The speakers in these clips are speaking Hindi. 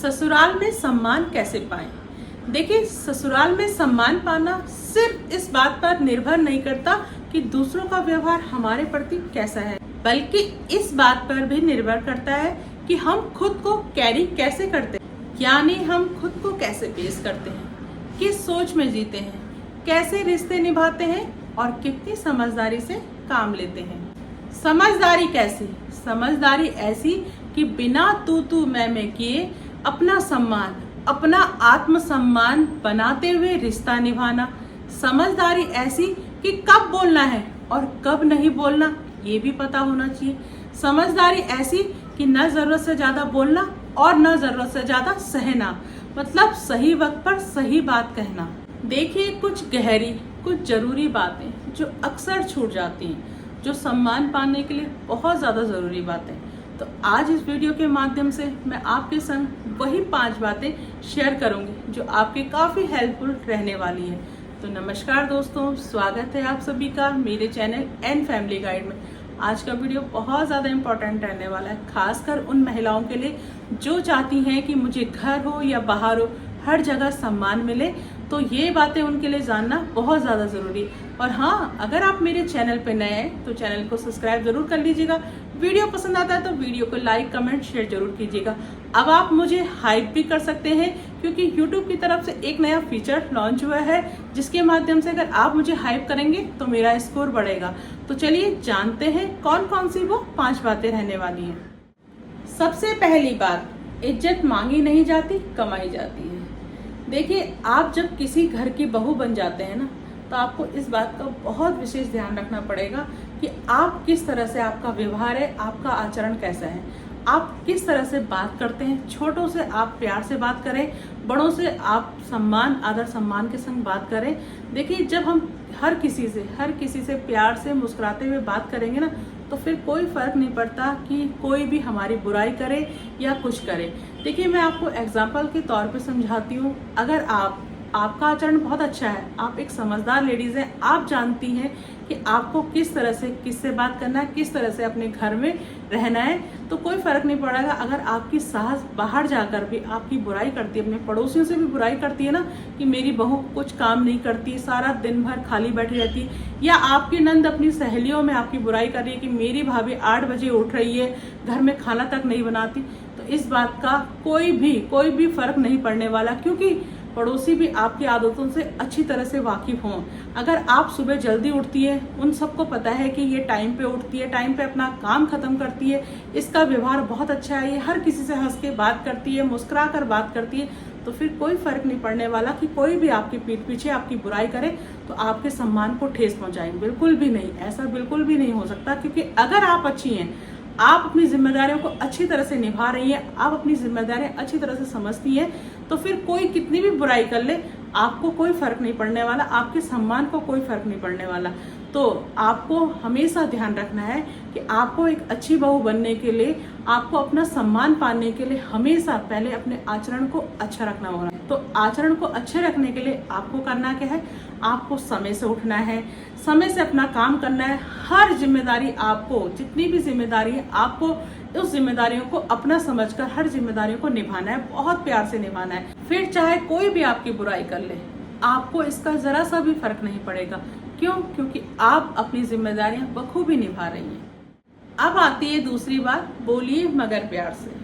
ससुराल में सम्मान कैसे पाएं? देखिए, ससुराल में सम्मान पाना सिर्फ इस बात पर निर्भर नहीं करता कि दूसरों का व्यवहार हमारे प्रति कैसा है, बल्कि इस बात पर भी निर्भर करता है कि हम खुद को कैरी कैसे करते हैं, यानी हम खुद को कैसे पेश करते हैं, किस सोच में जीते हैं, कैसे रिश्ते निभाते हैं और कितनी समझदारी से काम लेते हैं। समझदारी कैसी? समझदारी ऐसी कि बिना तू मैं किए अपना सम्मान, अपना आत्मसम्मान बनाते हुए रिश्ता निभाना। समझदारी ऐसी कि कब बोलना है और कब नहीं बोलना ये भी पता होना चाहिए। समझदारी ऐसी कि न जरूरत से ज्यादा बोलना और न जरूरत से ज्यादा सहना, मतलब सही वक्त पर सही बात कहना। देखिए, कुछ गहरी, कुछ जरूरी बातें जो अक्सर छूट जाती हैं, जो सम्मान पाने के लिए बहुत ज्यादा जरूरी बातें। तो आज इस वीडियो के माध्यम से मैं आपके संग वही 5 बातें शेयर करूंगी जो आपके काफी हेल्पफुल रहने वाली है। तो नमस्कार दोस्तों, स्वागत है आप सभी का मेरे चैनल एन फैमिली गाइड में। आज का वीडियो बहुत ज़्यादा इम्पोर्टेंट रहने वाला है, खासकर उन महिलाओं के लिए जो चाहती हैं कि मुझे घर हो या बाहर हो हर जगह सम्मान मिले। तो ये बातें उनके लिए जानना बहुत ज़्यादा ज़रूरी। और हाँ, अगर आप मेरे चैनल पे नए हैं तो चैनल को सब्सक्राइब जरूर कर लीजिएगा। वीडियो पसंद आता है तो वीडियो को लाइक, कमेंट, शेयर जरूर कीजिएगा। अब आप मुझे हाइप भी कर सकते हैं क्योंकि YouTube की तरफ से एक नया फीचर लॉन्च हुआ है, जिसके माध्यम से अगर आप मुझे हाइप करेंगे तो मेरा स्कोर बढ़ेगा। तो चलिए जानते हैं कौन कौन सी वो 5 बातें रहने वाली हैं। सबसे पहली बात, इज्जत मांगी नहीं जाती, कमाई जाती है। देखिए, आप जब किसी घर की बहू बन जाते हैं ना, तो आपको इस बात का बहुत विशेष ध्यान रखना पड़ेगा कि आप किस तरह से, आपका व्यवहार है, आपका आचरण कैसा है, आप किस तरह से बात करते हैं। छोटों से आप प्यार से बात करें, बड़ों से आप सम्मान, आदर सम्मान के संग बात करें। देखिए, जब हम हर किसी से प्यार से मुस्कुराते हुए बात करेंगे ना, तो फिर कोई फर्क नहीं पड़ता कि कोई भी हमारी बुराई करे या कुछ करे। देखिए, मैं आपको एग्जाम्पल के तौर पे समझाती हूँ। अगर आपका आचरण बहुत अच्छा है, आप एक समझदार लेडीज हैं, आप जानती हैं कि आपको किस तरह से किससे बात करना है, किस तरह से अपने घर में रहना है, तो कोई फर्क नहीं पड़ेगा अगर आपकी सास बाहर जाकर भी आपकी बुराई करती है, अपने पड़ोसियों से भी बुराई करती है ना कि मेरी बहू कुछ काम नहीं करती, सारा दिन भर खाली बैठी रहती, या आपकी नंद अपनी सहेलियों में आपकी बुराई कर रही है कि मेरी भाभी 8 बजे उठ रही है, घर में खाना तक नहीं बनाती। तो इस बात का कोई भी फर्क नहीं पड़ने वाला, क्योंकि पड़ोसी भी आपकी आदतों से अच्छी तरह से वाकिफ हों। अगर आप सुबह जल्दी उठती है, उन सबको पता है कि ये टाइम पे उठती है, टाइम पे अपना काम खत्म करती है, इसका व्यवहार बहुत अच्छा है, ये हर किसी से हंस के बात करती है, मुस्कुरा कर बात करती है, तो फिर कोई फर्क नहीं पड़ने वाला कि कोई भी आपकी पीठ पीछे आपकी बुराई करे तो आपके सम्मान को ठेस पहुंचाएंगे। बिल्कुल भी नहीं, ऐसा बिल्कुल भी नहीं हो सकता। क्योंकि अगर आप अच्छी हैं, आप अपनी जिम्मेदारियों को अच्छी तरह से निभा रही हैं, आप अपनी जिम्मेदारियां अच्छी तरह से समझती हैं, तो फिर कोई कितनी भी बुराई कर ले आपको कोई फर्क नहीं पड़ने वाला, आपके सम्मान को कोई फर्क नहीं पड़ने वाला। तो आपको हमेशा ध्यान रखना है कि आपको एक अच्छी बहू बनने के लिए, आपको अपना सम्मान पाने के लिए हमेशा पहले अपने आचरण को अच्छा रखना होगा। तो आचरण को अच्छे रखने के लिए आपको करना क्या है? आपको समय से उठना है, समय से अपना काम करना है। हर जिम्मेदारी आपको, जितनी भी जिम्मेदारी है, आपको उस जिम्मेदारियों को अपना समझकर हर जिम्मेदारियों को निभाना है, बहुत प्यार से निभाना है। फिर चाहे कोई भी आपकी बुराई कर ले, आपको इसका जरा सा भी फर्क नहीं पड़ेगा। क्यों? क्योंकि आप अपनी जिम्मेदारियां बखूबी निभा रही हैं। अब आती है दूसरी बात, बोलिए मगर प्यार से।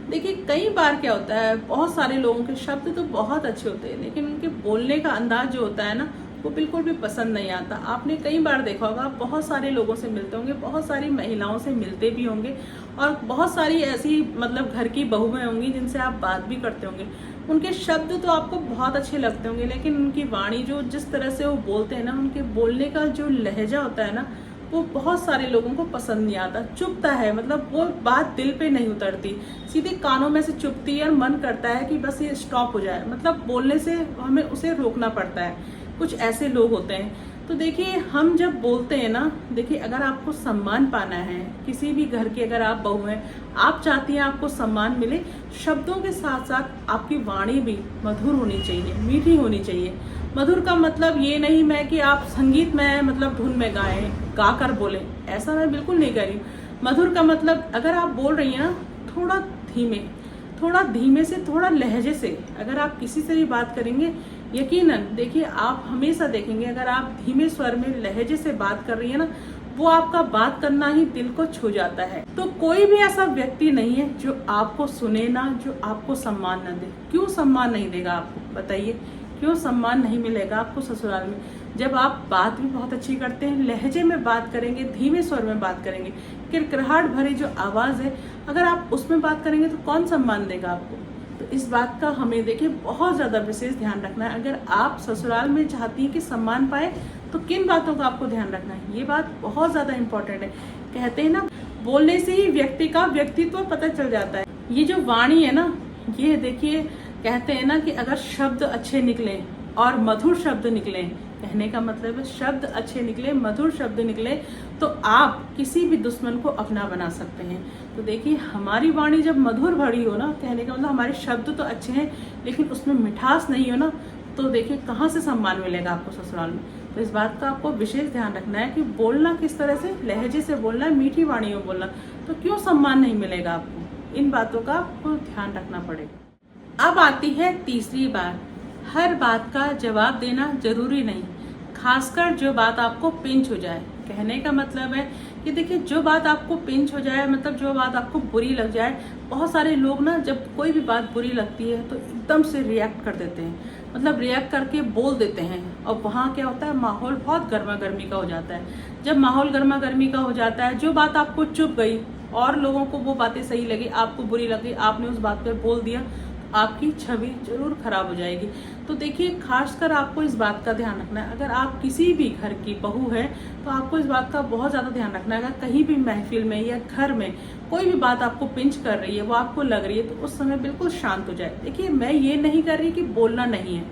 देखिए, कई बार क्या होता है, बहुत सारे लोगों के शब्द तो बहुत अच्छे होते हैं, लेकिन उनके बोलने का अंदाज जो होता है ना, वो बिल्कुल भी पसंद नहीं आता। आपने कई बार देखा होगा, बहुत सारे लोगों से मिलते होंगे, बहुत सारी महिलाओं से मिलते भी होंगे, और बहुत सारी ऐसी मतलब घर की बहुएं होंगी जिनसे आप बात भी करते होंगे। उनके शब्द तो आपको बहुत अच्छे लगते होंगे, लेकिन उनकी वाणी, जो जिस तरह से वो बोलते हैं ना, उनके बोलने का जो लहजा होता है ना, वो बहुत सारे लोगों को पसंद नहीं आता, चुभता है। मतलब वो बात दिल पे नहीं उतरती, सीधे कानों में से चुभती है और मन करता है कि बस ये स्टॉप हो जाए, मतलब बोलने से हमें उसे रोकना पड़ता है। कुछ ऐसे लोग होते हैं। तो देखिए, हम जब बोलते हैं ना, देखिए, अगर आपको सम्मान पाना है, किसी भी घर की अगर आप बहू हैं, आप चाहती हैं आपको सम्मान मिले, शब्दों के साथ साथ आपकी वाणी भी मधुर होनी चाहिए, मीठी होनी चाहिए। मधुर का मतलब ये नहीं मैं कि आप संगीत में, मतलब धुन में गाएं, गाकर बोलें, ऐसा मैं बिल्कुल नहीं कह रही। मधुर का मतलब, अगर आप बोल रही हैं ना, थोड़ा धीमे, थोड़ा धीमे से, थोड़ा लहजे से अगर आप किसी से भी बात करेंगे, यकीनन देखिए आप हमेशा देखेंगे अगर आप धीमे स्वर में लहजे से बात कर रही है ना, वो आपका बात करना ही दिल को छू जाता है। तो कोई भी ऐसा व्यक्ति नहीं है जो आपको सुने ना, जो आपको सम्मान ना दे। क्यों सम्मान नहीं देगा आपको, बताइए क्यों सम्मान नहीं मिलेगा आपको ससुराल में? जब आप बात भी बहुत अच्छी करते हैं, लहजे में बात करेंगे, धीमे स्वर में बात करेंगे, किरकिराहट भरी जो आवाज है अगर आप उसमें बात करेंगे तो कौन सम्मान देगा आपको? तो इस बात का हमें देखिए बहुत ज्यादा विशेष ध्यान रखना है। अगर आप ससुराल में चाहती हैं कि सम्मान पाए तो किन बातों का आपको ध्यान रखना है, ये बात बहुत ज्यादा इम्पोर्टेंट है। कहते हैं ना, बोलने से ही व्यक्ति का व्यक्तित्व पता चल जाता है। ये जो वाणी है ना, ये देखिए कहते हैं ना कि अगर शब्द अच्छे निकले और मधुर शब्द निकले, कहने का मतलब है शब्द अच्छे निकले, मधुर शब्द निकले, तो आप किसी भी दुश्मन को अपना बना सकते हैं। तो देखिए हमारी वाणी जब मधुर भरी हो ना, कहने का मतलब हमारे शब्द तो अच्छे हैं लेकिन उसमें मिठास नहीं हो ना, तो देखिए कहाँ से सम्मान मिलेगा आपको ससुराल में। तो इस बात का आपको विशेष ध्यान रखना है कि बोलना किस तरह से, लहजे से बोलना है, मीठी वाणी में बोलना, तो क्यों सम्मान नहीं मिलेगा आपको। इन बातों का आपको ध्यान रखना पड़ेगा। अब आती है तीसरी बात, हर बात का जवाब देना जरूरी नहीं, खासकर जो बात आपको पिंच हो जाए। कहने का मतलब है कि देखिए जो बात आपको पिंच हो जाए, मतलब जो बात आपको बुरी लग जाए। बहुत सारे लोग ना जब कोई भी बात बुरी लगती है तो एकदम से रिएक्ट कर देते हैं, मतलब रिएक्ट करके बोल देते हैं, और वहाँ क्या होता है, माहौल बहुत गर्मा गर्मी का हो जाता है। जब माहौल गर्मा गर्मी का हो जाता है, जो बात आपको चुभ गई और लोगों को वो बातें सही लगी, आपको बुरी लगी, आपने उस बात पर बोल दिया, आपकी छवि जरूर खराब हो जाएगी। तो देखिए खासकर आपको इस बात का ध्यान रखना है, अगर आप किसी भी घर की बहू है तो आपको इस बात का बहुत ज़्यादा ध्यान रखना है। अगर कहीं भी महफिल में या घर में कोई भी बात आपको पिंच कर रही है, वो आपको लग रही है, तो उस समय बिल्कुल शांत हो जाए। देखिए मैं ये नहीं कर रही कि बोलना नहीं है,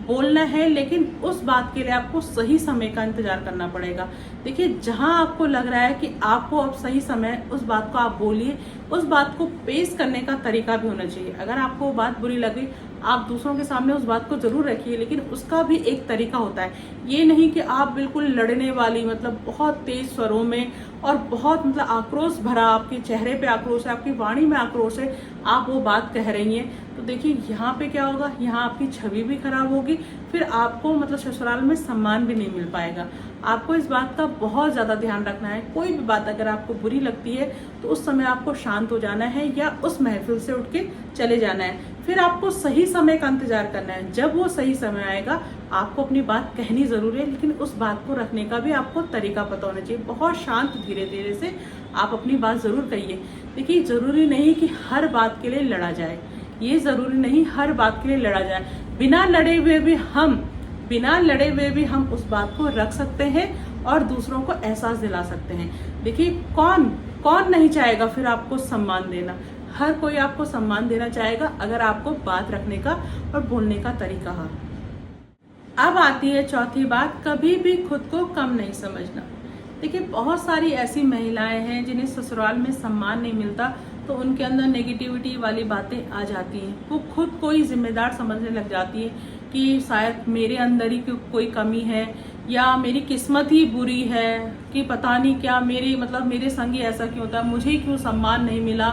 बोलना है, लेकिन उस बात के लिए आपको सही समय का इंतजार करना पड़ेगा। देखिए जहां आपको लग रहा है कि आपको अब सही समय, उस बात को आप बोलिए। उस बात को पेश करने का तरीका भी होना चाहिए। अगर आपको वो बात बुरी लगी, आप दूसरों के सामने उस बात को जरूर रखिए, लेकिन उसका भी एक तरीका होता है। ये नहीं कि आप बिल्कुल लड़ने वाली, मतलब बहुत तेज स्वरों में और बहुत मतलब आक्रोश भरा, आपके चेहरे पे आक्रोश है, आपकी वाणी में आक्रोश है, आप वो बात कह रही हैं, तो देखिए यहाँ पे क्या होगा, यहाँ आपकी छवि भी खराब होगी, फिर आपको मतलब ससुराल में सम्मान भी नहीं मिल पाएगा। आपको इस बात का बहुत ज्यादा ध्यान रखना है। कोई भी बात अगर आपको बुरी लगती है तो उस समय आपको शांत हो जाना है या उस महफिल से उठ के चले जाना है। फिर आपको सही समय का इंतजार करना है। जब वो सही समय आएगा आपको अपनी बात कहनी जरूर है, लेकिन उस बात को रखने का भी आपको तरीका पता होना चाहिए। बहुत शांत धीरे धीरे से आप अपनी बात जरूर कहिए। देखिए जरूरी नहीं कि हर बात के लिए लड़ा जाए, ये जरूरी नहीं हर बात के लिए लड़ा जाए। बिना लड़े हुए भी हम उस बात को रख सकते हैं और दूसरों को एहसास दिला सकते हैं। देखिए कौन नहीं चाहेगा फिर आपको सम्मान देना, हर कोई आपको सम्मान देना चाहेगा अगर आपको बात रखने का और बोलने का तरीका है। अब आती है चौथी बात, कभी भी खुद को कम नहीं समझना। देखिए बहुत सारी ऐसी महिलाएं हैं जिन्हें ससुराल में सम्मान नहीं मिलता, तो उनके अंदर नेगेटिविटी वाली बातें आ जाती हैं। वो खुद को ही जिम्मेदार समझने लग जाती है कि शायद मेरे अंदर ही कोई कमी है या मेरी किस्मत ही बुरी है, कि पता नहीं क्या मेरे संग ही ऐसा क्यों होता है, मुझे क्यों सम्मान नहीं मिला।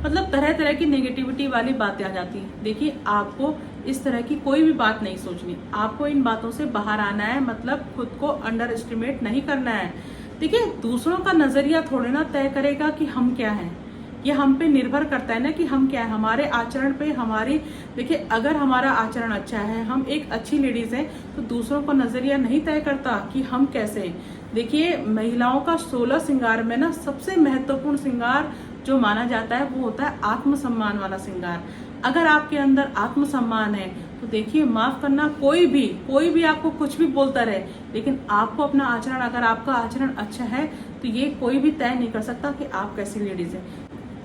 मतलब तरह तरह की नेगेटिविटी वाली बातें आ जाती हैं। देखिए आपको इस तरह की कोई भी बात नहीं सोचनी, आपको इन बातों से बाहर आना है, मतलब खुद को अंडर एस्टिमेट नहीं करना है। देखिए दूसरों का नजरिया थोड़े ना तय करेगा कि हम क्या हैं, ये हम पे निर्भर करता है ना कि हम क्या है, हमारे आचरण पे हमारी। देखिए अगर हमारा आचरण अच्छा है, हम एक अच्छी लेडीज हैं, तो दूसरों का नजरिया नहीं तय करता कि हम कैसे हैं। देखिए महिलाओं का 16 श्रृंगार में ना सबसे महत्वपूर्ण श्रृंगार जो माना जाता है वो होता है आत्मसम्मान वाला श्रृंगार। अगर आपके अंदर आत्मसम्मान है तो देखिए माफ करना, कोई भी आपको कुछ भी बोलता रहे, लेकिन आपको अपना आचरण, अगर आपका आचरण अच्छा है तो ये कोई भी तय नहीं कर सकता कि आप कैसी लेडीज हैं।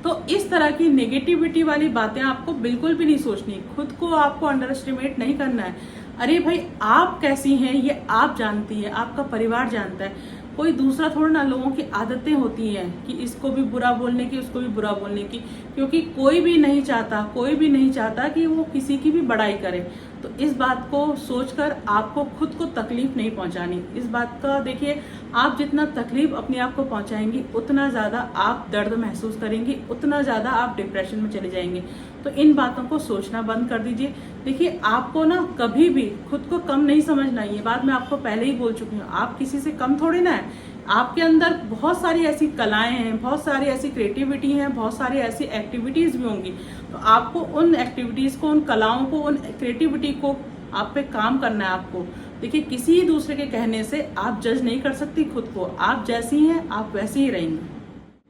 तो इस तरह की नेगेटिविटी वाली बातें आपको बिल्कुल भी नहीं सोचनी, खुद को आपको अंडर एस्टिमेट नहीं करना है। अरे भाई आप कैसी हैं ये आप जानती है, आपका परिवार जानता है, कोई दूसरा थोड़ा ना। लोगों की आदतें होती हैं कि इसको भी बुरा बोलने की, उसको भी बुरा बोलने की, क्योंकि कोई भी नहीं चाहता कि वो किसी की भी बड़ाई करे। तो इस बात को सोचकर आपको खुद को तकलीफ नहीं पहुंचानी। इस बात का देखिए, आप जितना तकलीफ अपने आप को पहुंचाएंगी उतना ज़्यादा आप दर्द महसूस करेंगी, उतना ज़्यादा आप डिप्रेशन में चले जाएंगे। तो इन बातों को सोचना बंद कर दीजिए। देखिए, आपको ना कभी भी खुद को कम नहीं समझना। ये बात मैं आपको पहले ही बोल चुकी हूँ। आप किसी से कम थोड़ी ना है। आपके अंदर बहुत सारी ऐसी कलाएं हैं, बहुत सारी ऐसी क्रिएटिविटी हैं, बहुत सारी ऐसी एक्टिविटीज़ भी होंगी। तो आपको उन एक्टिविटीज़ को, उन कलाओं को, उन क्रिएटिविटी को आप पे काम करना है आपको। देखिए, किसी दूसरे के कहने से आप जज नहीं कर सकती खुद को। आप जैसी हैं आप वैसी ही रहेंगी।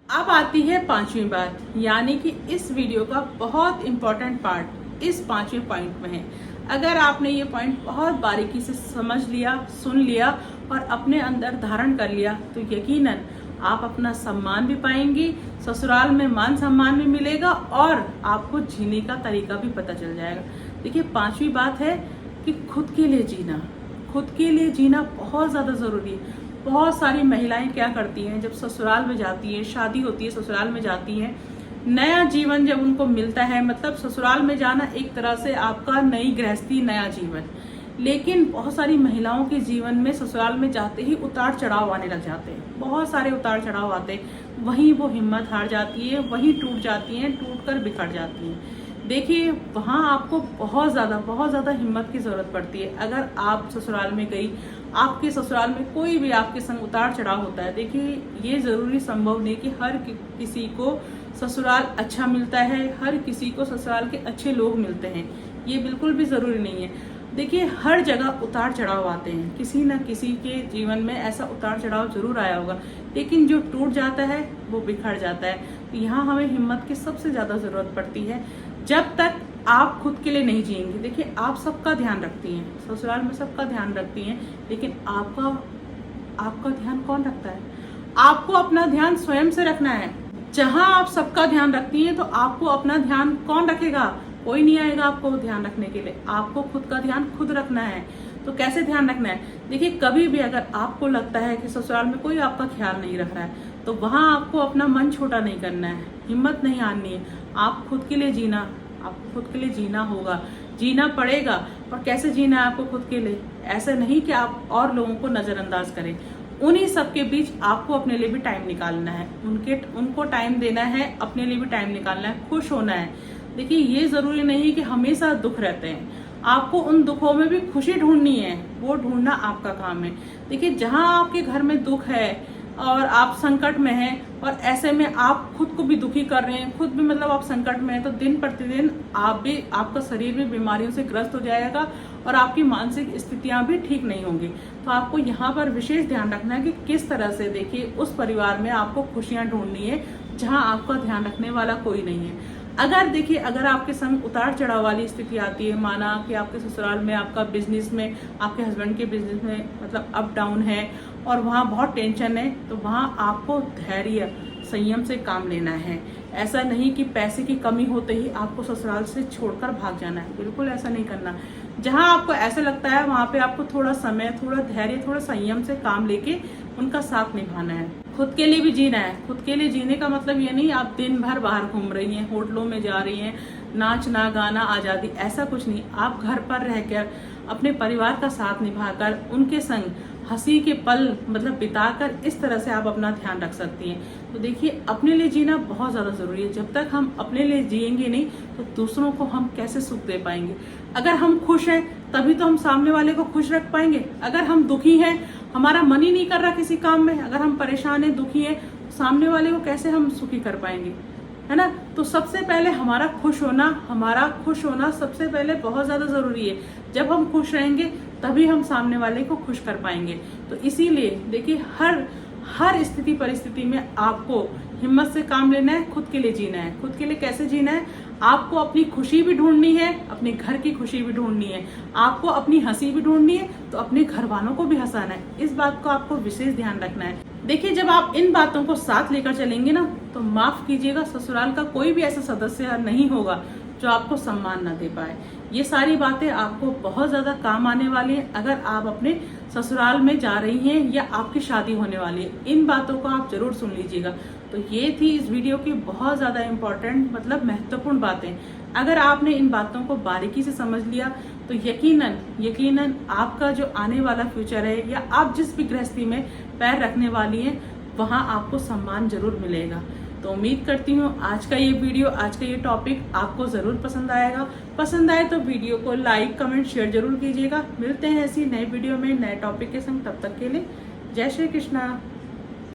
अब आती है 5वीं बात, यानी कि इस वीडियो का बहुत इंपॉर्टेंट पार्ट इस 5वें पॉइंट में है। अगर आपने ये पॉइंट बहुत बारीकी से समझ लिया, सुन लिया और अपने अंदर धारण कर लिया तो यकीनन आप अपना सम्मान भी पाएंगी, ससुराल में मान सम्मान भी मिलेगा और आपको जीने का तरीका भी पता चल जाएगा। देखिए, 5वीं बात है कि खुद के लिए जीना। खुद के लिए जीना बहुत ज़्यादा ज़रूरी है। बहुत सारी महिलाएं क्या करती हैं, जब ससुराल में जाती हैं, शादी होती है, ससुराल में जाती हैं, नया जीवन जब उनको मिलता है, मतलब ससुराल में जाना एक तरह से आपका नई गृहस्थी, नया जीवन। लेकिन बहुत सारी महिलाओं के जीवन में ससुराल में जाते ही उतार चढ़ाव आने लग जाते हैं। बहुत सारे उतार चढ़ाव आते हैं, वहीं वो हिम्मत हार जाती है, वहीं टूट जाती हैं, टूट कर बिखर जाती हैं। देखिए, वहाँ आपको बहुत ज़्यादा हिम्मत की ज़रूरत पड़ती है। अगर आप ससुराल में गई, आपके ससुराल में कोई भी आपके संग उतार चढ़ाव होता है, देखिए ये ज़रूरी संभव नहीं कि हर किसी को ससुराल अच्छा मिलता है, हर किसी को ससुराल के अच्छे लोग मिलते हैं, ये बिल्कुल भी ज़रूरी नहीं है। देखिए, हर जगह उतार चढ़ाव आते हैं, किसी न किसी के जीवन में ऐसा उतार चढ़ाव जरूर आया होगा, लेकिन जो टूट जाता है वो बिखर जाता है। तो यहाँ हमें हिम्मत की सबसे ज़्यादा ज़रूरत पड़ती है। जब तक आप खुद के लिए नहीं जिएंगे, देखिए आप सबका ध्यान रखती हैं, ससुराल में सबका ध्यान रखती हैं, लेकिन आपका ध्यान कौन रखता है? आपको अपना ध्यान स्वयं से रखना है। जहां आप सबका ध्यान रखती हैं तो आपको अपना ध्यान कौन रखेगा? कोई नहीं आएगा आपको ध्यान रखने के लिए। आपको खुद का ध्यान खुद रखना है। तो कैसे ध्यान रखना है? देखिए, कभी भी अगर आपको लगता है कि ससुराल में कोई आपका ख्याल नहीं रख रहा है, तो वहां आपको अपना मन छोटा नहीं करना है, हिम्मत नहीं हारनी है। आप खुद के लिए जीना होगा, जीना पड़ेगा। और कैसे जीना है आपको खुद के लिए? ऐसा नहीं कि आप और लोगों को नजरअंदाज करें। उन्हीं सब के बीच आपको अपने लिए भी टाइम निकालना है, उनको टाइम देना है, अपने लिए भी टाइम निकालना है, खुश होना है। देखिए, ये जरूरी नहीं कि हमेशा दुख रहते हैं, आपको उन दुखों में भी खुशी ढूंढनी है, वो ढूंढना आपका काम है। देखिए, जहां आपके घर में दुख है और आप संकट में हैं और ऐसे में आप खुद को भी दुखी कर रहे हैं, खुद भी मतलब आप संकट में हैं, तो दिन प्रतिदिन आपका शरीर भी बीमारियों से ग्रस्त हो जाएगा और आपकी मानसिक स्थितियां भी ठीक नहीं होंगी। तो आपको यहाँ पर विशेष ध्यान रखना है कि किस तरह से, देखिए, उस परिवार में आपको खुशियां ढूंढनी है जहाँ आपका ध्यान रखने वाला कोई नहीं है। अगर आपके संग उतार चढ़ाव वाली स्थिति आती है, माना कि आपके ससुराल में आपका बिजनेस में, आपके हस्बैंड के बिजनेस में मतलब अप डाउन है और वहाँ बहुत टेंशन है, तो वहाँ आपको धैर्य, संयम से काम लेना है। ऐसा नहीं कि पैसे की कमी होते ही आपको ससुराल से छोड़कर भाग जाना है, बिल्कुल ऐसा नहीं करना। जहाँ आपको ऐसा लगता है वहाँ पे आपको थोड़ा समय, थोड़ा धैर्य, थोड़ा संयम से काम लेके उनका साथ निभाना है। खुद के लिए भी जीना है। खुद के लिए जीने का मतलब ये नहीं आप दिन भर बाहर घूम रही हैं, होटलों में जा रही हैं, नाचना गाना आज़ादी, ऐसा कुछ नहीं। आप घर पर रहकर अपने परिवार का साथ निभाकर उनके संग हंसी के पल मतलब बिताकर इस तरह से आप अपना ध्यान रख सकती हैं। तो देखिए, अपने लिए जीना बहुत ज़्यादा ज़रूरी है। जब तक हम अपने लिए जिएंगे नहीं तो दूसरों को हम कैसे सुख दे पाएंगे? अगर हम खुश हैं तभी तो हम सामने वाले को खुश रख पाएंगे। अगर हम दुखी हैं, हमारा मन ही नहीं कर रहा किसी काम में, अगर हम परेशान हैं, दुखी हैं, तो सामने वाले को कैसे हम सुखी कर पाएंगे? है ना? तो सबसे पहले हमारा खुश होना सबसे पहले बहुत ज़्यादा ज़रूरी है। जब हम खुश रहेंगे तभी हम सामने वाले को खुश कर पाएंगे। तो इसीलिए देखिए, हर स्थिति परिस्थिति में आपको हिम्मत से काम लेना है, खुद के लिए जीना है। खुद के लिए कैसे जीना है? आपको अपनी खुशी भी ढूंढनी है, अपने घर की खुशी भी ढूंढनी है, आपको अपनी हंसी भी ढूंढनी है, तो अपने घर वालों को भी हंसाना है। इस बात को आपको विशेष ध्यान रखना है। देखिए, जब आप इन बातों को साथ लेकर चलेंगे ना, तो माफ कीजिएगा, ससुराल का कोई भी ऐसा सदस्य नहीं होगा जो आपको सम्मान न दे पाए। ये सारी बातें आपको बहुत ज्यादा काम आने वाली है अगर आप अपने ससुराल में जा रही हैं या आपकी शादी होने वाली है। इन बातों को आप जरूर सुन लीजिएगा। तो ये थी इस वीडियो की बहुत ज्यादा इम्पोर्टेंट मतलब महत्वपूर्ण बातें। अगर आपने इन बातों को बारीकी से समझ लिया तो यकीनन यकीनन आपका जो आने वाला फ्यूचर है या आप जिस भी गृहस्थी में पैर रखने वाली हैं वहाँ आपको सम्मान जरूर मिलेगा। तो उम्मीद करती हूँ आज का ये वीडियो, आज का ये टॉपिक आपको ज़रूर पसंद आएगा। पसंद आए तो वीडियो को लाइक कमेंट शेयर जरूर कीजिएगा। मिलते हैं ऐसी नए वीडियो में नए टॉपिक के संग, तब तक के लिए जय श्री कृष्णा।